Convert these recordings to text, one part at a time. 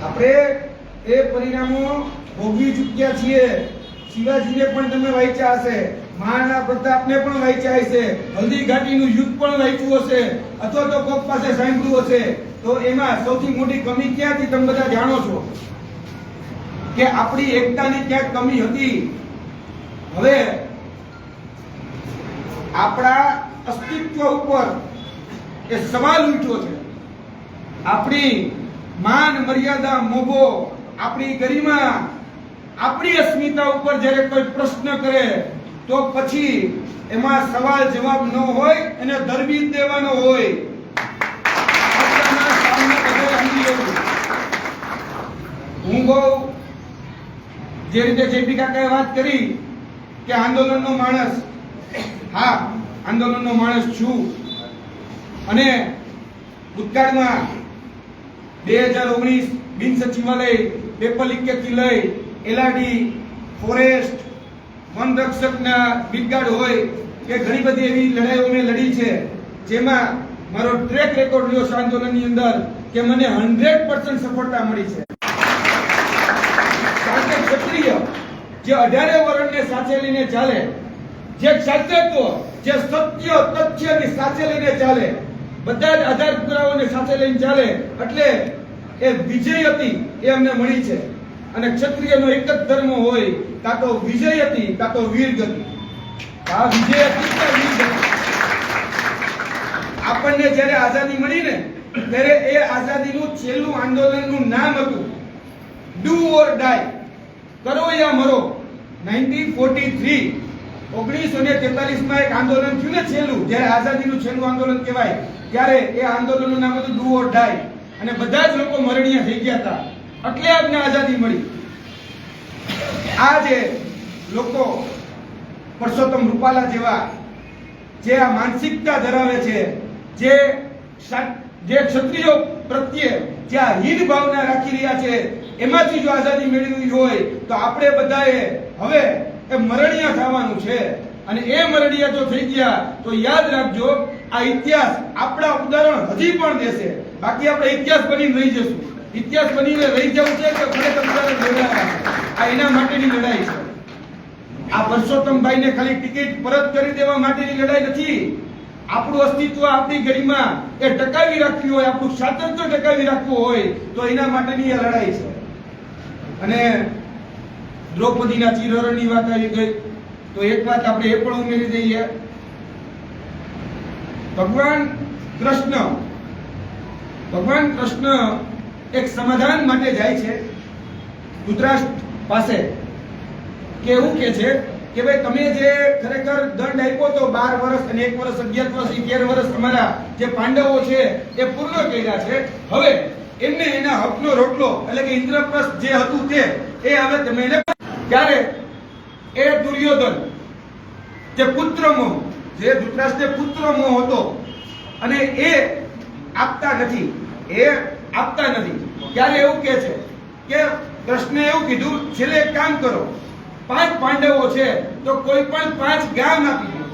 આપણે એ પરિણામો ભોગવી ચૂક્યા છીએ। શિવાજીને પણ તમે વાંચ્યા હશે, મહારાણા પ્રતાપને પણ વાંચ્યા હશે, હલ્દી ઘાટીનું યુદ્ધ પણ વાંચ્યું હશે, અથવા તો કોક પાસે સાંભળ્યું હશે। તો એમાં સૌથી મોટી કમી ક્યાંથી તમે બધા જાણો છો કે આપણી એકતાની ક્યાંક કમી હતી। હવે આપણા અસ્તિત્વ ઉપર એ સવાલ ઉઠ્યો છે। આપણી માન મર્યાદા મોભો, આપણી ગરિમા, આપણી અસ્મિતા ઉપર જ્યારે કોઈ પ્રશ્ન કરે તો પછી એમાં સવાલ જવાબ ન હોય એને દરબી દેવાનો હોય। હું બહુ જે રીતે જેપી કાકાએ વાત કરી કે આંદોલનનો માણસ, હા આંદોલનનો માણસ છું। અને ભૂતકાળમાં 2019 બિન સચિવાલય પેપર લીકેજથી લઈ એલઆરડી, ફોરેસ્ટ, વન રક્ષકના બિટગાર્ડ હોય કે ઘણી બધી એવી લડાઈઓ મેં લડી છે, જેમાં મારો ટ્રેક રેકોર્ડ રહ્યો છે આંદોલનની અંદર કે મને 100% સફળતા મળી છે। કારણ કે ક્ષત્રિય જે 18 વર્ણને સાથે લઈને ચાલે, જે ક્ષત્રિયત્વ, જે સત્ય તથ્યની સાથે લઈને ચાલે, બધા જ આધાર પુરાવાઓને સાથે લઈને ચાલે, એટલે એ વિજય હતી એ અમને મળી છે। અને ક્ષત્રિયનો એક જ ધર્મ હોય, કાં તો વિજય હતી કાં તો વીરગતિ। આ વિજય હતી કે વીરગતિ। આપણને જ્યારે આઝાદી મળી ને ત્યારે એ આઝાદીનું છેલ્લું આંદોલનનું નામ હતું ડુ ઓર ડાય, કરો યા મરો। 1943 1943 એક આંદોલન થયું ને છેલ્લું, જ્યારે આઝાદીનું છેલ્લું આંદોલન કહેવાય, ત્યારે એ આંદોલનનું નામ હતું ડુ ઓર ડાય। અને બધા જ લોકો મરણીયા થઈ ગયા હતા, એટલે આપને આઝાદી મળી। આ જે લોકો પરસોત્તમ રૂપાલા જેવા જે આ માનસિકતા ધરાવે છે, જે ક્ષત્રિયો પ્રત્યે જે આ હીન ભાવના રાખી રહ્યા છે, એમાંથી જો આઝાદી મેળવી હોય તો આપણે બધાએ હવે એ મરણિયા થવાનું છે। અને એ મરણિયા જો થઈ ગયા તો યાદ રાખજો, આ ઇતિહાસ આપણા ઉદાહરણ હજી પણ દેશે। બાકી આપણે ઇતિહાસ બનીને રહી જશું। ઇતિહાસ બનીને રહી જવું છે કે ખરેખર આ એના માટેની લડાઈ છે। આ પરસોત્તમભાઈને ખાલી ટિકિટ પરત કરી દેવા માટેની લડાઈ નથી। આપણું અસ્તિત્વ, આપણી ગરિમા એ ટકાવી રાખવી હોય, આપણું સ્વાતંત્ર્ય ટકાવી રાખવું હોય તો એના માટેની આ લડાઈ છે। અને દ્રૌપદીના ચિરહરણની વાત આવી ગઈ તો એક વાત આપણે એ પણ ઉમેરી દઈએ, ભગવાન કૃષ્ણ એક સમાધાન માટે જાય છે ધૃતરાષ્ટ્ર પાસે, કે એવું કે છે કે ભાઈ તમે જે ખરેખર દંડ આપ્યો તો 12 વર્ષ અને 1 વર્ષ 11 વર્ષ 13 વર્ષ તમારા જે પાંડવો છે એ પૂર્ણ કર્યા છે, હવે એમને એના હકનો રોટલો એટલે કે ઇન્દ્રપ્રસ્થ જે હતું તે એ હવે તમે એને, ત્યારે એ દુર્યોધન જે પુત્ર મોહ, જે ધૃતરાષ્ટ્રને પુત્ર મોહ હતો અને એ આપતા નથી, ત્યારે એવું કે છે કે કૃષ્ણે એવું કીધું છેલ્લે એક કામ કરો, 5 પાંડવો છે તો કોઈ પણ 5 ગામ આપી દો,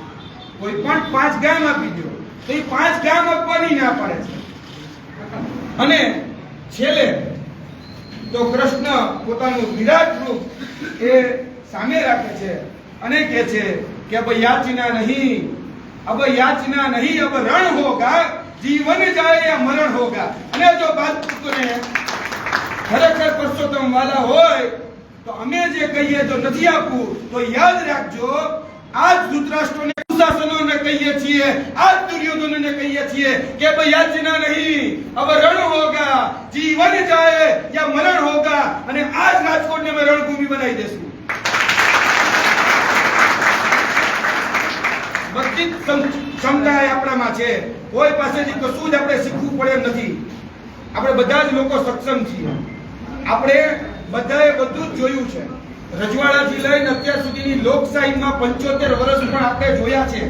કોઈ પણ 5 ગામ આપી દો। તો એ 5 ગામ આપવાની ના પાડે છે। અને છેલ્લે તો કૃષ્ણ પોતાનું વિરાટ રૂપ એ સામે રાખે છે અને કહે છે કે अब याचना नहीं, अब रण होगा, जीवन जाए या मरण होगा। અને જો બાત ને ખરેખર પરસોત્તમ વાલા હોય તો અમે જે કહીએ તો નથી આપવું તો યાદ રાખજો, આજ ધૃતરાષ્ટ્રને, દુશાસનોને કહીએ છીએ, આજ દુર્યોધનને કહીએ છીએ કે ભાઈ યાચના નહીં, अब रण होगा, जीवन जाए या मरण होगा। અને આજ રાજકોટને અમે રણભૂમિ બનાવી દેશું। બધી ક્ષમતા આપણામાં છે, કોઈ પાસેથી કશું જ આપણે શીખવું પડે એમ નથી। આપણે બધા જ લોકો સક્ષમ છીએ। આપણે બધાએ બધું જ જોયું છે, રજવાડાથી લઈને અત્યાર સુધીની લોકશાહીમાં 75 વર્ષ પણ આપણે જોયા છે।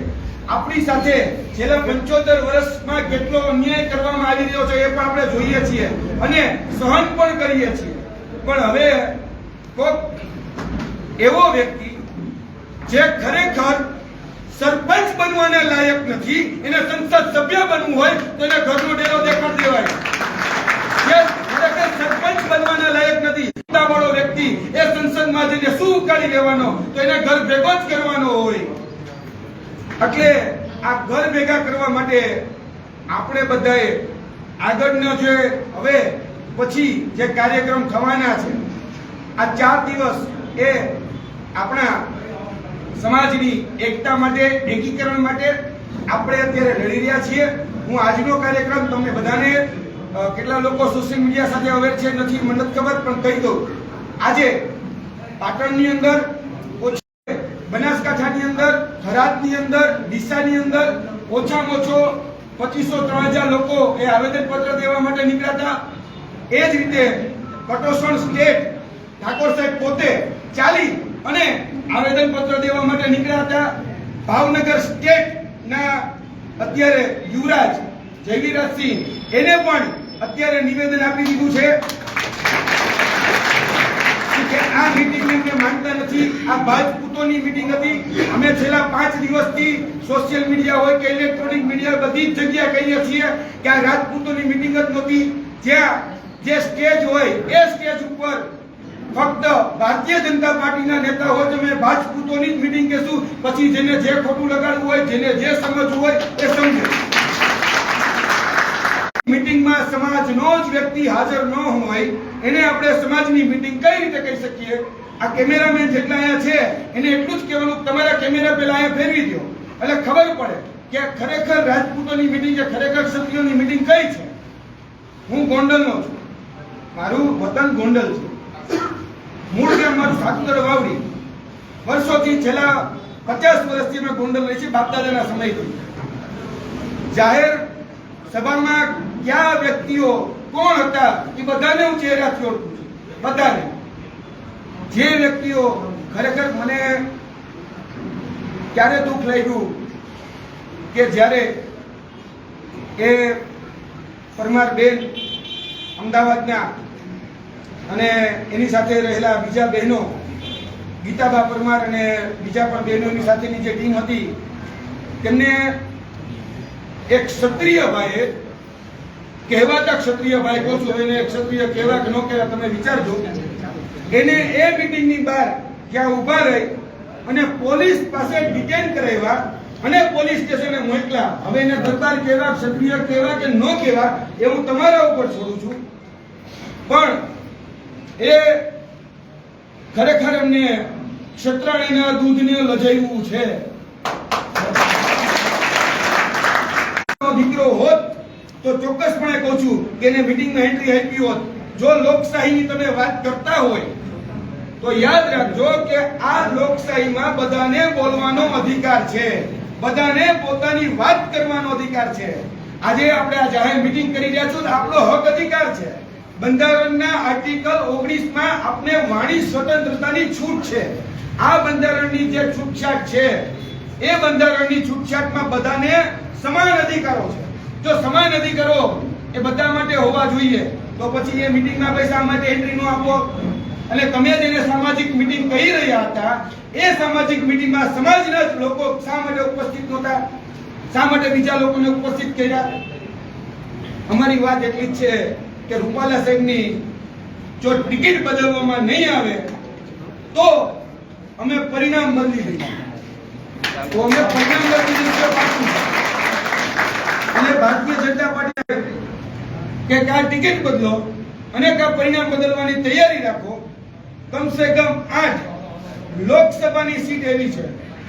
આપણી સાથે છેલ્લા 75 વર્ષમાં કેટલો અન્યાય કરવામાં આવી રહ્યો છે એ પણ આપણે જોઈએ છીએ અને સહન પણ કરીએ છીએ। પણ હવે કોક એવો વ્યક્તિ જે ખરેખર સરપંચ બનવાને લાયક નથી, એને સંસદ સભ્ય બનવું હોય તો એને ઘરનો ડેરો દેખાડી દેવાય। જે ખરેખર સરપંચ બનવા ઉપાડી લેવાનો તો એને ઘર ભેગો જ કરવાનો હોય. એટલે આ ઘર ભેગા કરવા માટે આપણે બધાએ આગળનો જે હવે પછી જે કાર્યક્રમ થવાના છે આ 4 દિવસ એ આપણા સમાજની એકતા માટે, એકીકરણ માટે આપણે અત્યારે લડી રહ્યા છીએ. હું આજનો કાર્યક્રમ તમને બધાને કેટલા લોકો સોશિયલ મીડિયા સાથે અવેર છે નથી મને નથી ખબર, પણ કહી દઉં. આજે પાટણની અંદર, બનાસકાંઠાની અંદર, થરાદની અંદર, ડીસાની અંદર ઓછામાં ઓછો 2500-3000 લોકો એ આવેદનપત્ર દેવા માટે નીકળ્યા હતા. એ જ રીતે કટોસણ સ્ટેટ ઠાકોર સાહેબ પોતે ચાલી અને આવેદનપત્ર દેવા માટે નીકળ્યા હતા. ભાવનગર સ્ટેટના અત્યારે યુવરાજ જયવીરાજસિંહ એને પણ અત્યારે નિવેદન આપી દીધું છે કે આ મીટિંગ એમને માનતા નથી, આ ભાજપૂતોની મીટિંગ હતી. અમે છેલ્લા 5 દિવસથી સોશિયલ મીડિયા હોય કે ઇલેક્ટ્રોનિક મીડિયા બધી જ જગ્યાએ કહીએ છીએ કે આ રાજપૂતોની મીટિંગ જ નહોતી. જ્યાં જે સ્ટેજ હોય એ સ્ટેજ ઉપર ફક્ત ભારતીય જનતા પાર્ટીના નેતા હોય તો અમે ભાજપૂતોની જ મીટિંગ કહેશું. પછી જેને જે ખોટું લગાડવું હોય, જેને જે સમજવું હોય એ સમજે. મીટિંગમાં સમાજનો જ વ્યક્તિ હાજર ન હોય એને આપણે સમાજની મીટિંગ કઈ રીતે કહી શકીએ? આ કેમેરામેન જેટલા અહીંયા છે એને એટલું જ કહેવાનું તમારા કેમેરા પહેલા અહીંયા ફેરવી દો એટલે ખબર પડે કે ખરેખર રાજપૂતોની મીટિંગ કે ખરેખર ક્ષત્રિયોની મીટિંગ કઈ છે. હું ગોંડલનો છું, મારું વતન ગોંડલ છે, મૂળ ગામ મારું સાતુદર વાવડી. વર્ષોથી છેલ્લા 50 વર્ષથી મેં ગોંડલ રહી છે, બાપદાદાના સમયથી. જાહેર સભામાં કયા વ્યક્તિઓ કોણ હતા એ બધાને હું ચહેરાથી ઓળખું છું, બધાને. જે વ્યક્તિઓ ખરેખર મને ક્યારે દુઃખ લાગ્યું કે જ્યારે એ પરમાર બેન અમદાવાદના અને એની સાથે રહેલા બીજા બહેનો ગીતાબા પરમાર અને બીજા પણ બહેનોની સાથેની જે ટીમ હતી તેમને એક ક્ષત્રિય ભાઈએ, કહેવાતા ક્ષત્રિય ભાઈ કહું છું, એને ક્ષત્રિય કહેવા કે ન કહેવા તમે વિચારજો, એને એ મીટિંગની બહાર જ્યાં ઊભા રહી અને પોલીસ પાસે ડિટેન કરાવ્યા અને પોલીસ સ્ટેશને મોકલ્યા. હવે એને દરબાર કહેવા, ક્ષત્રિય કહેવા કે ન કહેવા એ હું તમારા ઉપર છોડું છું, પણ એ ખરેખર એમને ક્ષત્રાણીના દૂધને લજાવ્યું છે. દીકરો હોત તો ચોક્કસપણે કહું છું કે એને મીટિંગમાં એન્ટ્રી આપી હોત. જો લોકશાહીની તમે વાત કરતા હોય તો યાદ રાખજો કે આ લોકશાહીમાં બધાને બોલવાનો અધિકાર છે, બધાને પોતાની વાત કરવાનો અધિકાર છે. આજે આપણે આ જાહેર મીટિંગ કરી રહ્યા છો તો આપણો હક અધિકાર છે. બંધારણના આર્ટિકલ 19 માં આપણે વાણી સ્વતંત્રતાની છૂટ છે. આ બંધારણની જે છૂટછાટ છે એ બંધારણની છૂટછાટમાં બધાને સમાન અધિકારો છે. જો સમાન અધિકારો એ બધા માટે હોવા જોઈએ તો પછી એ મીટિંગમાં પૈસા માટે એન્ટ્રી ન આપો. અને તમે જેને સામાજિક મીટિંગ કહી રહ્યા હતા એ સામાજિક મીટિંગમાં સમાજના જ લોકો શા માટે ઉપસ્થિત નહોતા? શા માટે બીજા લોકોને ઉપસ્થિત કર્યા? અમારી વાત એટલી જ છે કે રૂપાલા સાહેબની જો ટિકિટ બદલવામાં નહીં આવે તો અમે પરિણામ બદલી દઈએ. તો અમે પરિણામ બદલી દઈશું અને ભારતીય જનતા પાર્ટી કે કા ટિકિટ બદલો અને કા પરિણામ બદલવાની તૈયારી રાખો. કમસે કમ 8 લોકસભાની સીટ એવી છે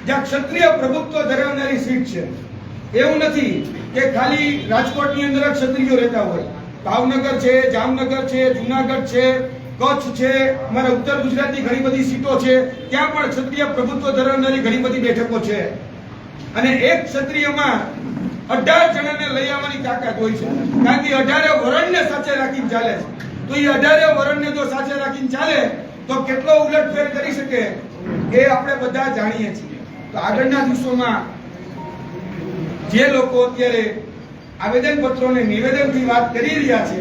જ્યાં ક્ષત્રિય પ્રભુત્વ ધરાવનારી સીટ છે. એવું નથી કે ખાલી રાજકોટની અંદર ક્ષત્રિયો રહેતા હોય. ભાવનગર છે, જામનગર છે, જુનાગઢ છે, કચ્છ છે, અમારા ઉત્તર ગુજરાતની ઘણી બધી સીટો છે, ત્યાં પણ ક્ષત્રિય પ્રભુત્વ ધરાવનારી ઘણી બધી બેઠકો છે. અને એક ક્ષત્રિયમાં 18 જણાને લઈ આવવાની તાકાત હોય છે, કારણ કે 18 વરણને સાથે રાખીને ચાલે છે. તો એ 18 વરણને જો સાથે રાખીને ચાલે તો કેટલો ઉલટફેર કરી શકે એ આપણે બધા જાણીએ છીએ. તો આગળના દિવસોમાં જે લોકો અત્યારે આવેદનપત્રોને નિવેદનથી વાત કરી રહ્યા છે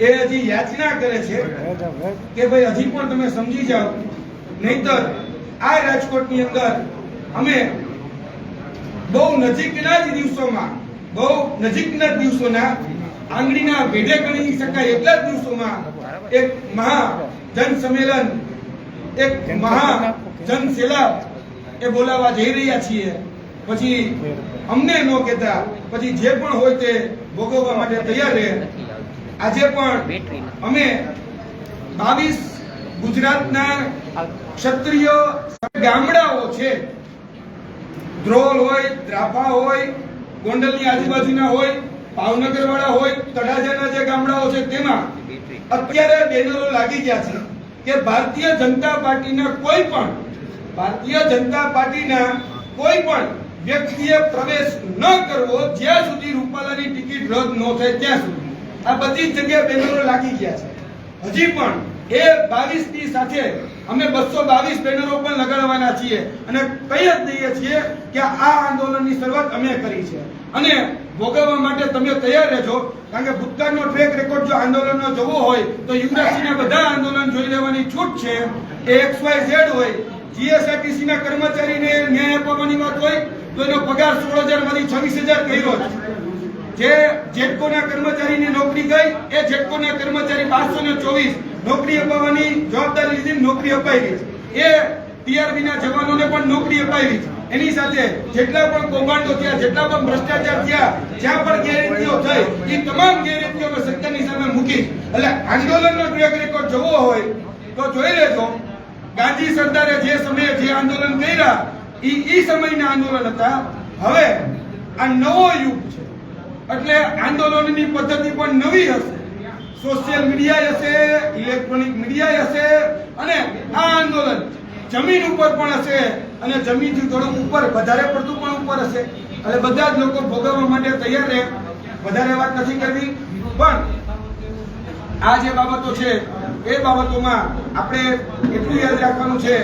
એ હજી યાચના કરે છે કે ભાઈ હજી પણ તમે સમજી જાઓ, નહીતર આ રાજકોટની અંદર અમે બહુ નજીકના જ દિવસોના આંગળીના ભેડે ગણી શકાય એટલા જ દિવસોમાં એક મહા જન સંમેલન એક મહા જન સેલાબ એ બોલાવવા જઈ રહ્યા છીએ, પછી અમને ન કહેતા, પછી જે પણ હોય તે ભોગવવા માટે તૈયાર રહે. આજે પણ અમે 22 ગુજરાતના ક્ષત્રિય ગામડાઓ છે, ધ્રોલ હોય, દ્રાફા હોય, ગોંડલની આજુબાજુના હોય, ભાવનગર વાળા હોય, તળાજાના જે ગામડાઓ છે તેમાં અત્યારે બેનરો લાગી ગયા છે કે ભારતીય જનતા પાર્ટીના કોઈ પણ વ્યક્તિએ પ્રવેશ ન કરવો જ્યાં સુધી રૂપાલાની ટિકિટ રદ ન થાય ત્યાં સુધી. આ બધી જ જગ્યાએ બેનરો લાગી ગયા છે. હજી પણ એ 22 ની સાથે અમે 222 બેનરો પણ લગાડવાના છીએ અને કહી જ દઈએ છીએ કે આ આંદોલનની શરૂઆત અમે કરી છે અને ભોગવવા માટે તમે તૈયાર રહેજો. કારણ કે ભૂતકાળનો ટ્રેક રેકોર્ડ જો આંદોલનનો જોવો હોય તો યુવરાજસિંહના બધા આંદોલન જોઈ લેવાની છૂટ છે. XYZ હોય, GSRTC ના કર્મચારીને ન્યાય અપાવવાની વાત હોય તો એનો પગાર 16,000 માંથી 26,000 કર્યો છે. જે જેટકોના કર્મચારીની નોકરી ગઈ એ જેટકોના કર્મચારી 524 નોકરી અપાવવાની જવાબદારી લીધી, નોકરી અપાઈ ગઈ. એ TRB ના જવાનોને પણ નોકરી અપાવી છે. એની સાથે જેટલા પણ કૌભાંડો થયા, જેટલા પણ ભ્રષ્ટાચાર થયા, જ્યાં પણ ગેરરીતિઓ થઈ, એ તમામ ગેરરીતિઓ સત્તાની સામે મૂકી. એટલે આંદોલનનો ટ્રેક રેકોર્ડ જોવો હોય તો જોઈ લેજો. ગાંધી સરદારે જે સમયે જે આંદોલન કર્યા એ સમયના આંદોલન હતા. હવે આ નવો યુગ છે એટલે આંદોલનની પદ્ધતિ પણ નવી હશે. સોશિયલ મીડિયા હશે, ઇલેક્ટ્રોનિક મીડિયા હશે અને આ આંદોલન જમીન ઉપર પણ હશે અને જમીનથી થોડું ઉપર, વધારે પડતું પણ ઉપર હશે. એટલે બધા જ લોકો ભોગવવા માટે તૈયાર રહે. વધારે વાત નથી કરવી, પણ આ જે બાબતો છે એ બાબતોમાં આપણે એટલું યાદ રાખવાનું છે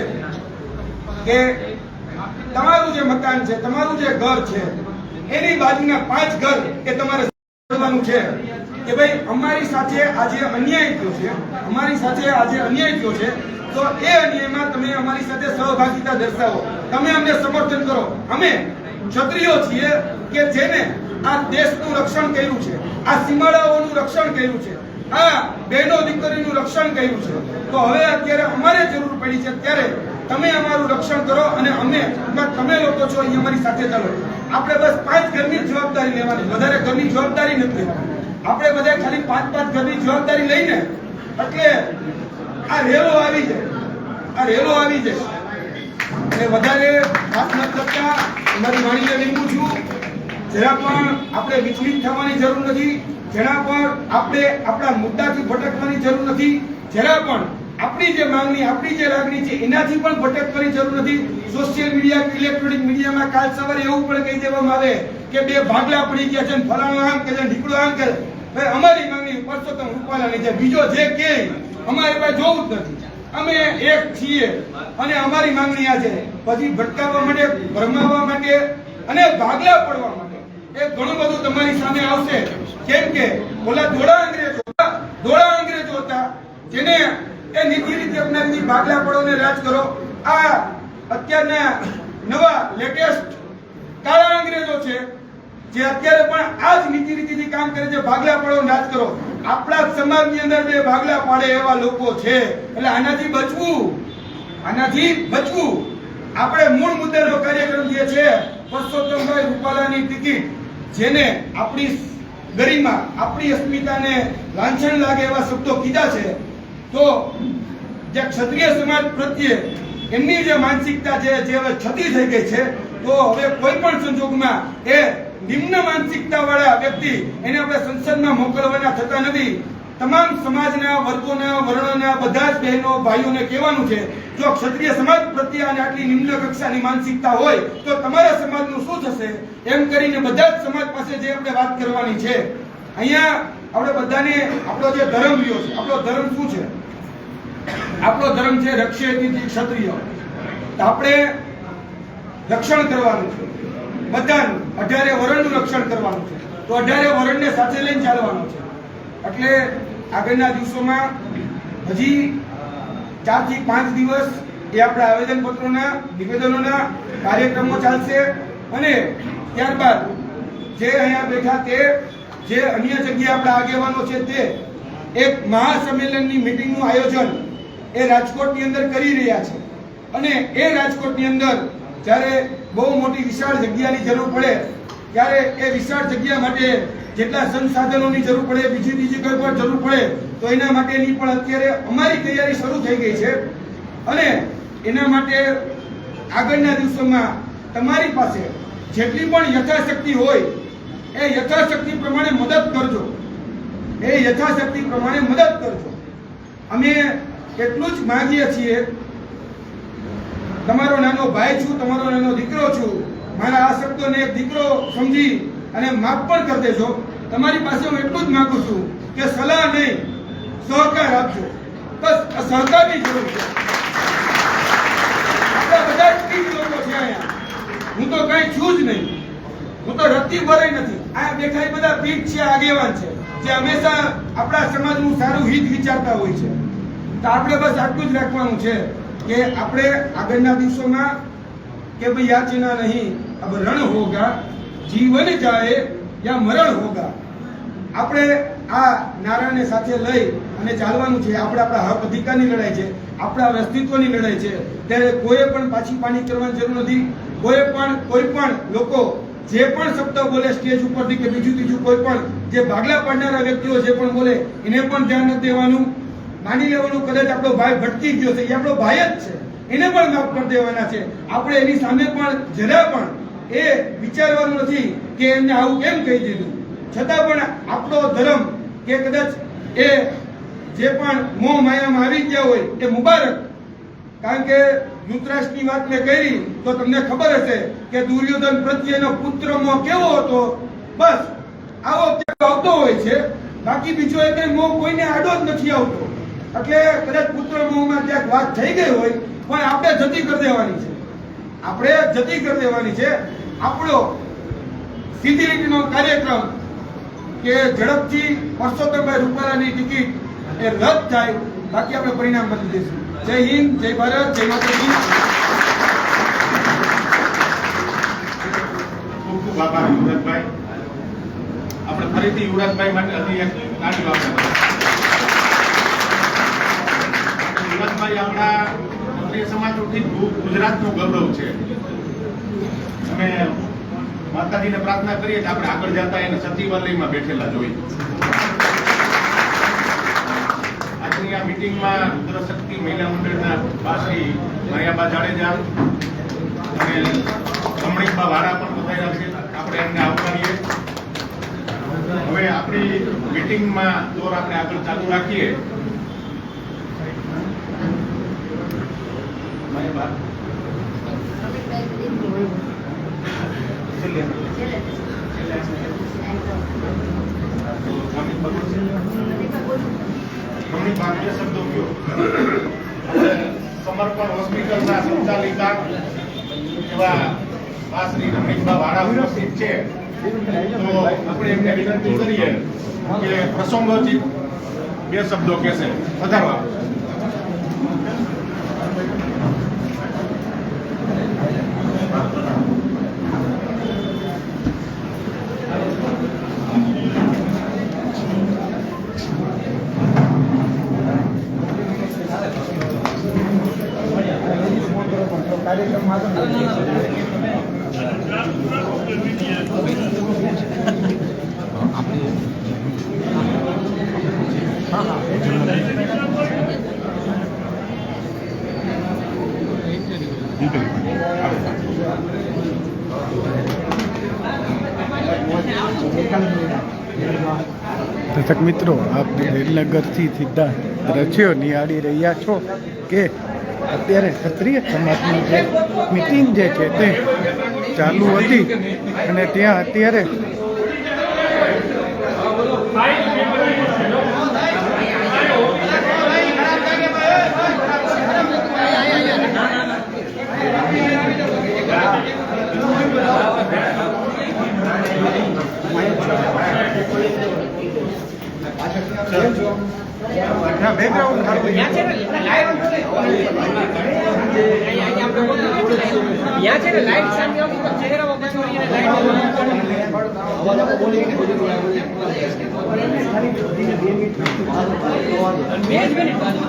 કે તમારું જે મકાન છે, તમારું જે ઘર છે, એની બાજુના 5 ઘર એ તમારે કરવાનું છે કે ભાઈ અમારી સાથે આજે અન્યાય થયો છે, અમારી સાથે આજે અન્યાય થયો છે, તો એ અન્યાયમાં તમે અમારી સાથે સહભાગિતા દર્શાવો, તમે અમને સમર્થન કરો. અમે ક્ષત્રિયો છીએ કે જેને આ દેશનું રક્ષણ કર્યું છે, આ સીમાડાઓનું રક્ષણ કર્યું છે, આ બહેનો દીકરીનું રક્ષણ કર્યું છે. તો હવે અત્યારે અમારે જરૂર પડી છે ત્યારે તમે અમારું રક્ષણ કરો અને અમે તમે લોકો છો એ અમારી સાથે ચાલો. આપણે બસ 5 ઘરની જવાબદારી લેવાની, વધારે ઘરની જવાબદારી નથી લેવાની. આપણે બધા ખાલી 5 ઘરની જવાબદારી લઈને એટલે આ રેલો આવી જાય એટલે વધારે વાત ન કરતા મારી વાણીને વિનમું છું. જરા પણ આપણે વિચલિત થવાની જરૂર નથી, જરા પણ આપણે આપણા મુદ્દાથી ભટકવાની જરૂર નથી, જરા પણ આપણી જે માંગણી, આપણી જે લાગણી છે એનાથી પણ ભટકવાની જરૂર નથી. સોશિયલ મીડિયા, ઇલેક્ટ્રોનિક મીડિયામાં કાલ સવારે એવું પણ કહી દેવામાં આવે કે 2 ભાગલા પડી ગયા છે, ફલાણું આમ કે ઢીકડું આમ કે. ભાઈ અમારી માંગણી પરસોત્તમ રૂપાલાની છે, બીજો જે કે અમારે પાસે જોવું જ નથી. અમે એક છીએ અને અમારી માંગણી આ છે. પછી ભટકાવવા માટે, ભરમાવવા માટે અને ભાગલા પડવા માટે એ ઘણું બધું તમારી સામે આવશે. કેમ કે ઓલા ધોળા અંગ્રેજો હતા જેને એ નીતિ રીતે અપનાવી ભાગલા પડો ને રાજ કરો. આ અત્યારના નવા લેટેસ્ટ કાળા અંગ્રેજો છે જે અત્યારે પણ આ જ નીતિ રીતિથી કામ કરે છે, ભાગલા પડો રાજ કરો. આપણા સમાજની અંદર 2 ભાગલા પાડે એવા લોકો છે. એટલે આનાથી બચવું. આપણે મૂળ મુદ્દાનો કાર્યક્રમ જે છે પરસોત્તમભાઈ રૂપાલાની ટિકિટ, જેને આપણી ગરિમા, આપણી અસ્મિતાને લાંછન લાગે એવા શબ્દો કીધા છે, તો જે ક્ષત્રિય સમાજ પ્રત્યે એમની જે માનસિકતા છે જે હવે છતી થઈ ગઈ છે, તો હવે કોઈ પણ સંજોગમાં એ નિમ્ન માનસિકતા વાળા વ્યક્તિ એને આપણે સંસદમાં મોકલવાના થતા નથી. તમામ સમાજના વર્ગોના, વર્ણોના બધા જ બહેનો ભાઈઓને કહેવાનું છે, જો ક્ષત્રિય સમાજ પ્રત્યે અને આટલી નિમ્ન કક્ષાની માનસિકતા હોય તો તમારા સમાજનું શું થશે, એમ કરીને બધા જ સમાજ પાસે જે આપણે વાત કરવાની છે. અહીંયા આપણે બધાને આપણો જે ધર્મ રહ્યો છે, આપણો ધર્મ શું છે? આપણો ધર્મ છે રક્ષેતી ક્ષત્રિય. આપણે રક્ષણ કરવાનું છે બધાનું, 18 વર્ણનું રક્ષણ કરવાનું છે. તો 18 વર્ણને સાથે લઈને ચાલવાનું છે. એટલે આગળના દિવસોમાં હજી 4 થી 5 દિવસ એ આપણા આવેદનપત્રોના, નિવેદનોના કાર્યક્રમો ચાલશે અને ત્યારબાદ જે અહીંયા બેઠા તે, જે અન્ય જગ્યાએ આપણા આગેવાનો છે તે એક મહાસંમેલનની મીટિંગનું આયોજન એ રાજકોટની અંદર કરી રહ્યા છે અને એ રાજકોટની અંદર જ્યારે બહુ મોટી વિશાળ જગ્યાની જરૂર પડે ત્યારે એ વિશાળ જગ્યા માટે જેટલા સંસાધનોની જરૂર પડે, બીજી કોઈ પણ જરૂર પડે તો એના માટેની પણ અત્યારે અમારી તૈયારી શરૂ થઈ ગઈ છે અને એના માટે આગળના દિવસોમાં તમારી પાસે જેટલી પણ યથાશક્તિ હોય એ યથાશક્તિ પ્રમાણે મદદ કરજો, અમે એટલું જ માંગીએ છીએ. તમારો નાનો ભાઈ છું, તમારો નાનો દીકરો છું, મારા આ શબ્દોને એક દીકરો સમજી અને માફ પણ કરી દેજો. તમારી પાસે હું એટલું જ માંગુ છું કે સલાહ નહીં, સહકાર આપજો. બસ સહકારની જરૂર છે. આપણા બધા જ લોકો છે અહીંયા. હું તો કઈ છું જ નહીં, હું તો રત્તી ભરાઈ નથી. આ બેઠા બધા પીઠ છે, આગેવાન છે જે હંમેશા આપણા સમાજનું સારું હિત વિચારતા હોય છે. તો આપણે બસ આટલું જ રાખવાનું છે કે આપણે આગળના દિવસોમાં કે ભાઈ યાચના નહીં, અબ રણ હોગા, જીવન જાય યા મરણ હોગા. આપણે આ નારાને સાથે લઈ અને ચાલવાનું છે. આપણે આપણા હક અધિકારની લડાઈ છે, આપણા અસ્તિત્વની લડાઈ છે. ત્યારે કોઈએ પણ પાછી પાની કરવાની જરૂર નથી. કોઈ પણ લોકો જે પણ શબ્દ બોલે સ્ટેજ ઉપરથી કે બીજું ત્રીજું કોઈ પણ જે ભાગલા પાડનારા વ્યક્તિઓ જે પણ બોલે એને પણ ધ્યાન નથી દેવાનું. માની લેવાનું કદાચ આપણો ભાઈ ભટકી ગયો છે, એ આપણો ભાઈ જ છે, એને પણ માફ કરી દેવાના છે. આપણે એની સામે પણ જરા પણ એ વિચારવાનું નથી કે એમને આવું કેમ કહી દીધું. છતાં પણ આપણો ધર્મ કે કદાચ એ જે પણ મોહ માયામાં આવી ગયા હોય એ મુબારક. કારણ કે ધૃતરાષ્ટ્રની વાત મેં કરી તો તમને ખબર હશે કે દુર્યોધન પ્રત્યેનો પુત્ર મોહ કેવો હતો. બસ આવો આવતો હોય છે, બાકી બીજો એક મોહ કોઈને આડો જ નથી આવતો. એટલે કદાચ પુત્ર મોહમાં ક્યાંક વાત થઈ ગઈ હોય પણ આપણે જતી કરી દેવાની છે. આપણો સીધી લીટીનો કાર્યક્રમ કે ઝડપથી પરસોત્તમભાઈ રૂપાલાની ટિકિટ એ રદ થાય, બાકી આપણે પરિણામ બદલી દઈશું. જય હિન્દ, જય ભારત, જય માતાજી. ખૂબ ખૂબ આભાર યુવરાજભાઈ. આપણે ફરીથી યુવરાજભાઈ માટે હજી એક તાળીઓ આપીએ. યુવરાજભાઈ આપણા ક્ષત્રિય સમાજથી ગુજરાતનું ગૌરવ છે. અમે માતાજીને પ્રાર્થના કરીએ કે આપણે આગળ જતા એને સચિવાલયમાં બેઠેલા જોઈએ. આજની આ મીટિંગમાં ઉત્તરશક્તિ મહિલા મંડળના શ્રી માયાબા જાડેજા અને રમણીકબા વાળા પણ બધાયા છે. આપણે એમને આવકારીએ. હવે આપણી મીટિંગમાં દોર આપણે આગળ ચાલુ રાખીએ. માયાબા શબ્દો કયો. સમર્પણ હોસ્પિટલના સંચાલિકા એવા શ્રી રમણીકબા વાળા ઉપસ્થિત છે. તો આપણે એમને વિનંતી કરીએ કે પ્રસંગોચિત બે શબ્દો કહેશે. વધારવા દર્શક મિત્રો, આપ રેલનગરથી સીધા દ્રશ્યો નિહાળી રહ્યા છો કે અત્યારે ક્ષત્રિય સમાજની જે મિટિંગ જે છે તે ચાલુ હતી અને ત્યાં અત્યારે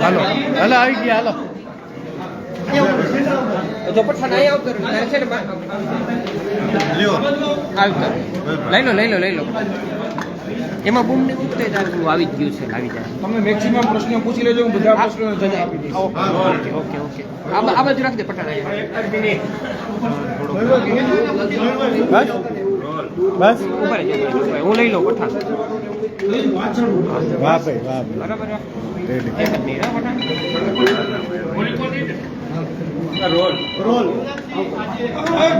હાલો હાલો આવી ગયા હાલો જો પઠાણ અહીંયા આવતો રહ્યો તારે છે ને લઈ લો એમાં બૂમ ને ઉઠતે જ આવી જ ગયું છે આવી જાય તમે મેક્સિમમ પ્રશ્નો પૂછી લેજો, હું બધા પ્રશ્નોનો જવાબ આપી દઈશ. ઓકે આ બાજુ રાખી દે પઠાણ બસ બસ ઉભા રહેજો હું લઈ લઉં પઠાણ વાહ ભાઈ વાહ ભાઈ બરાબર રેડી એક જ નહીં હા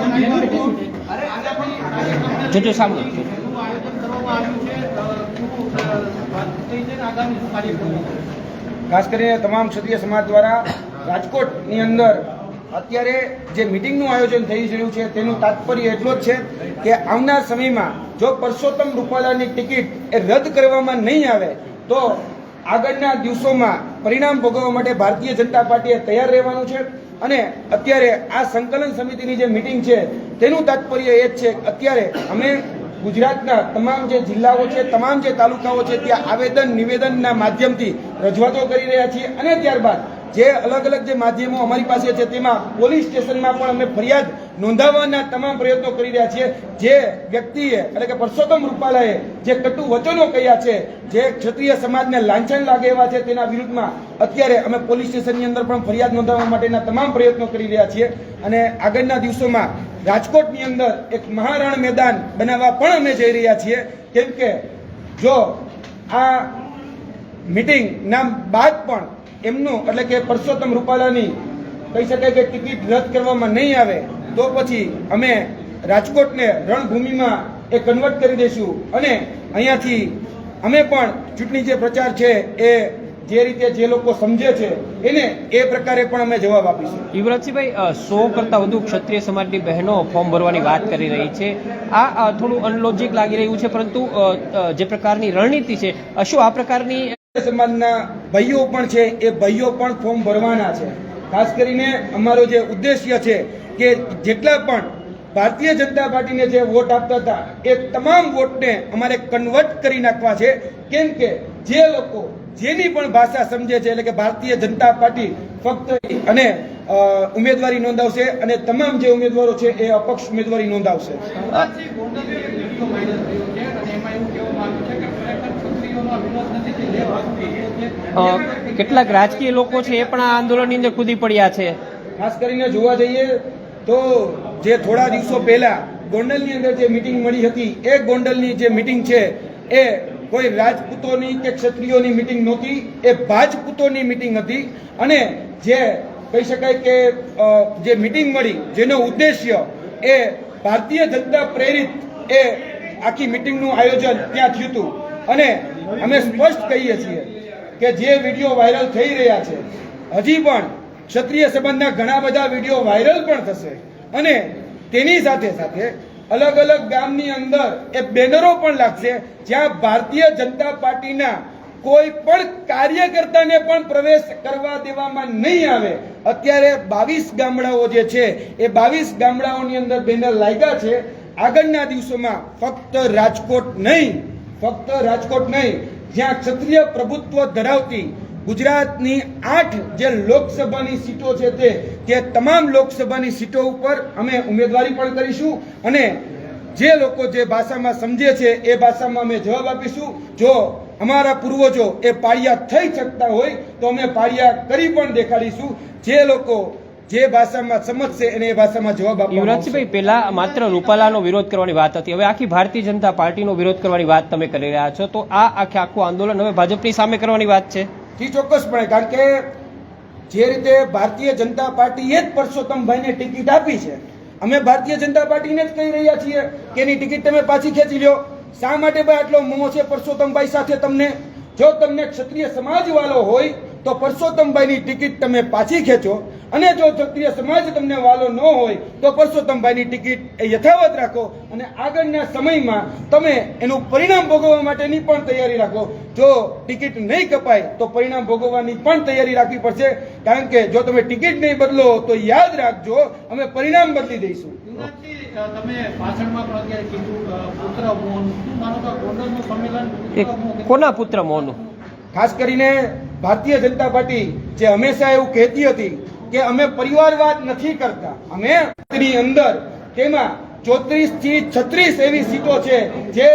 પઠાણ જોજો સામે ખાસ કરીને તમામ ક્ષત્રિય સમાજ દ્વારા રાજકોટની અંદર અત્યારે જે મિટિંગનું આયોજન થઈ રહ્યું છે તેનું તાત્પર્ય એટલો જ છે કે આવનાર સમયમાં જો પરસોત્તમ રૂપાલાની ટિકિટ એ રદ કરવામાં નહીં આવે તો આગળના દિવસોમાં પરિણામ ભોગવવા માટે ભારતીય જનતા પાર્ટીએ તૈયાર રહેવાનું છે. અને અત્યારે આ સંકલન સમિતિની જે મિટિંગ છે તેનું તાત્પર્ય એ જ છે કે અત્યારે અમે ગુજરાતના તમામ જે જિલ્લાઓ છે, તમામ જે તાલુકાઓ છે ત્યાં આવેદન નિવેદનના માધ્યમથી રજૂઆતો કરી રહ્યા છીએ અને ત્યારબાદ જે અલગ અલગ જે માધ્યમો અમારી પાસે છે તેમાં પોલીસ સ્ટેશનમાં પણ અમે ફરિયાદ નોંધાવવાના તમામ પ્રયત્નો કરી રહ્યા છીએ. જે વ્યક્તિએ એટલે કે પરસોત્તમ રૂપાલાએ જે કટુ વચનો કહ્યા છે, જે ક્ષત્રિય સમાજને લાંછન લાગે એવા છે, તેના વિરુદ્ધમાં અત્યારે અમે પોલીસ સ્ટેશનની અંદર પણ ફરિયાદ નોંધાવવા માટેના તમામ પ્રયત્નો કરી રહ્યા છીએ. અને આગળના દિવસોમાં રાજકોટની અંદર એક મહારણ મેદાન બનાવવા પણ અમે જઈ રહ્યા છીએ. કેમ કે જો આ મિટિંગ ના બાદ પણ એમનું એટલે કે પરસોત્તમ રૂપાલાની કહી શકાય કે ટિકિટ રદ કરવામાં નહીં આવે તો પછી અમે રાજકોટને રણભૂમિમાં એ કન્વર્ટ કરી દઈશું અને અહીંયાથી અમે પણ ચૂંટણી જે પ્રચાર છે એ જે રીતે જે લોકો સમજે છે એને એ પ્રકારે પણ અમે જવાબ આપીશું. યુવરાજસિંહભાઈ 100 કરતાં વધુ ક્ષત્રિય સમાજની બહેનો ફોર્મ ભરવાની વાત કરી રહી છે. આ થોડું અનલોજિક લાગી રહ્યું છે, પરંતુ જે પ્રકારની રણનીતિ છે શું આ પ્રકારની સમાજના ભાઈઓ પણ છે એ ભાઈઓ પણ ફોર્મ ભરવાના છે. ખાસ કરીને અમારો જે ઉદ્દેશ્ય છે કે જેટલા પણ ભારતીય જનતા પાર્ટીને જે વોટ આપતા હતા એ તમામ વોટને અમારે કન્વર્ટ કરી નાખવા છે. કેમ કે જે લોકો જેની પણ ભાષા સમજે છે એટલે કે ભારતીય જનતા પાર્ટી ફક્ત અને ઉમેદવારી નોંધાવશે અને તમામ જે ઉમેદવારો છે એ અપક્ષ ઉમેદવારી નોંધાવશે. કેટલાક રાજકીય લોકો છે એ પણ આ આંદોલનની અંદર કૂદી પડ્યા છે. ખાસ કરીને જોવા જઈએ તો જે થોડા દિવસો પહેલા ગોંડલની અંદર જે મિટિંગ મળી હતી એ ગોંડલની જે મિટિંગ છે એ કોઈ રાજપૂતોની કે ક્ષત્રિયોની મિટિંગ નહોતી, એ ભાજપૂતોની મિટિંગ હતી. અને જે કહી શકાય કે જે મિટિંગ મળી જેનો ઉદ્દેશ્ય એ ભારતીય જનતા પ્રેરિત એ આખી મિટિંગનું આયોજન ત્યાં થયું હતું. અને અમે સ્પષ્ટ કહીએ છીએ કે જે વિડીયો વાયરલ થઈ રહ્યા છે હજી પણ ક્ષત્રિય સંબંધના ઘણા બધા વિડીયો વાયરલ પણ થશે અને તેની સાથે સાથે અલગ અલગ ગામની અંદર એ બેનરો પણ લાગશે જ્યાં ભારતીય જનતા પાર્ટીના કોઈ પણ કાર્યકર્તાને પણ પ્રવેશ કરવા દેવામાં નહીં આવે. અત્યારે 22 ગામડાઓ જે છે એ 22 ગામડાઓની અંદર બેનર લાગ્યા છે. આગળના દિવસોમાં ફક્ત રાજકોટ નહીં જ્યાં ક્ષત્રિય પ્રભુત્વ ધરાવતી ગુજરાતની 8 જે લોકસભાની સીટો છે તે તમામ લોકસભાની સીટો ઉપર અમે ઉમેદવારી પણ કરીશું અને જે લોકો જે ભાષામાં સમજે છે એ ભાષામાં અમે જવાબ આપીશું. જો અમારા પૂર્વજો એ પાળિયા થઈ શકતા હોય તો અમે પાળિયા કરી પણ દેખાડીશું. જે લોકો જે ભાષામાં સમજશે એને એ ભાષામાં જવાબ આપવામાં આવશે. યુવરાજસિંહભાઈ, પહેલા માત્ર રૂપાલાનો વિરોધ કરવાની વાત હતી, હવે આખી ભારતીય જનતા પાર્ટીનો વિરોધ કરવાની વાત તમે કરી રહ્યા છો, તો આ આખું આંદોલન હવે ભાજપની સામે કરવાની વાત છે? જી ચોક્કસપણે, કારણ કે જે રીતે ભારતીય જનતા પાર્ટીએ જ પરસોત્તમભાઈને ટિકિટ આપી છે, અમે ભારતીય જનતા પાર્ટીને જ કહી રહ્યા છીએ કે એની ટિકિટ તમે પાછી ખેંચી લ્યો. શા માટે ભાઈ આટલો મોહ છે પરસોત્તમભાઈ સાથે તમને? જો તમને ક્ષત્રિય સમાજ વાળો હોય તો પરસોત્તમભાઈની ટિકિટ તમે પાછી ખેંચો અને જો ક્ષત્રિય સમાજ તમને વાલો ન હોય તો પરસોત્તમભાઈની ટિકિટ એ યથાવત રાખો અને આગળના સમયમાં તમે એનું પરિણામ ભોગવવા માટેની પણ તૈયારી રાખો. જો ટિકિટ નહીં કપાય તો પરિણામ ભોગવવાની પણ તૈયારી રાખવી પડશે, કારણ કે જો તમે ટિકિટ નહીં બદલો તો યાદ રાખજો અમે પરિણામ બદલી દઈશું. તમે ભાષણમાં પણ અત્યારે કીધું પુત્ર મોહન, શું માનો છો ગોંડલનું સંમેલન કોના પુત્ર મોહનનું? ખાસ કરીને ભારતીય જનતા પાર્ટી જે હંમેશા એવું કહેતી હતી કે અમે પરિવારવાદ નથી કરતા, અમે ની અંદર તેમાં 34 થી 36 એવી સીટો છે જે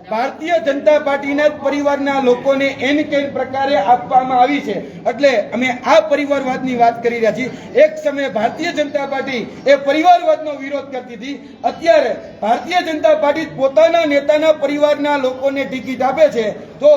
ભારતીય જનતા પાર્ટીના પરિવારના લોકોને એન કેન પ્રકારે આપવામાં આવી છે. એટલે અમે આ પરિવારવાદની વાત કરી રહ્યા છીએ. એક સમયે ભારતીય જનતા પાર્ટી એ પરિવારવાદનો વિરોધ કરતી હતી, અત્યારે ભારતીય જનતા પાર્ટી પોતાના નેતાના પરિવારના લોકોને ટિકિટ આપે છે. તો